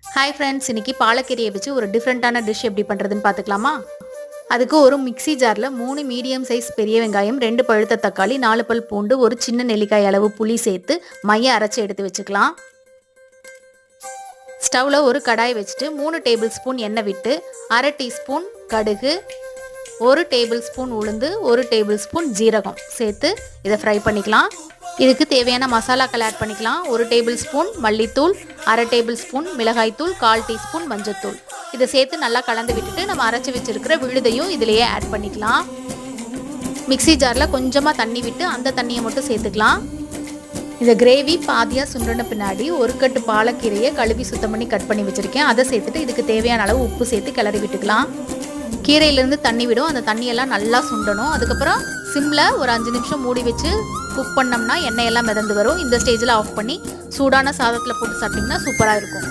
Hi friends, இன்னைக்கு பாலக்கீரையை வச்சு ஒரு டிஃப்ரெண்ட்டான டிஷ் எப்படி பண்ணுறதுன்னு பார்த்துக்கலாமா? அதுக்கு ஒரு மிக்ஸி ஜாரில் 3 மீடியம் சைஸ் பெரிய வெங்காயம், 2 பழுத்த தக்காளி, 4 பல் பூண்டு, ஒரு சின்ன நெல்லிக்காய் அளவு புளி சேர்த்து மைய அரைச்சி எடுத்து வச்சுக்கலாம். ஸ்டவ்வில் ஒரு கடாய் வச்சுட்டு 3 டேபிள் ஸ்பூன் எண்ணெய் விட்டு 1/2 டீஸ்பூன் கடுகு, 1 டேபிள் ஸ்பூன் உளுந்து, 1 டேபிள் ஸ்பூன் ஜீரகம் சேர்த்து இதை ஃப்ரை பண்ணிக்கலாம். இதுக்கு தேவையான மசாலாக்கள் ஆட் பண்ணிக்கலாம். 1 டேபிள் ஸ்பூன் மல்லித்தூள், 1/2 டேபிள் ஸ்பூன் மிளகாய்த்தூள், 1/4 டீஸ்பூன் மஞ்சத்தூள். இதை சேர்த்து நல்லா கலந்து விட்டுட்டு நம்ம அரைச்சி வச்சிருக்கிற விழுதையும் இதிலேயே ஆட் பண்ணிக்கலாம். மிக்ஸி ஜாரில் கொஞ்சமாக தண்ணி விட்டு அந்த தண்ணியை மட்டும் சேர்த்துக்கலாம். இந்த கிரேவி பாதியாக சுண்டின பின்னாடி 1 கட்டு பாலக்கீரையை கழுவி சுத்தம் பண்ணி கட் பண்ணி வச்சுருக்கேன். அதை சேர்த்துட்டு இதுக்கு தேவையான அளவு உப்பு சேர்த்து கிளறி விட்டுக்கலாம். கீரையிலேருந்து தண்ணி விடும், அந்த தண்ணியெல்லாம் நல்லா சுண்டணும். அதுக்கப்புறம் சிம்மில் ஒரு 5 நிமிஷம் மூடி வச்சு குக் பண்ணோம்னா எண்ணெயெல்லாம் மிதந்து வரும். இந்த ஸ்டேஜில் ஆஃப் பண்ணி சூடான சாதத்தில் போட்டு சாப்பிட்டிங்கன்னா சூப்பராக இருக்கும்.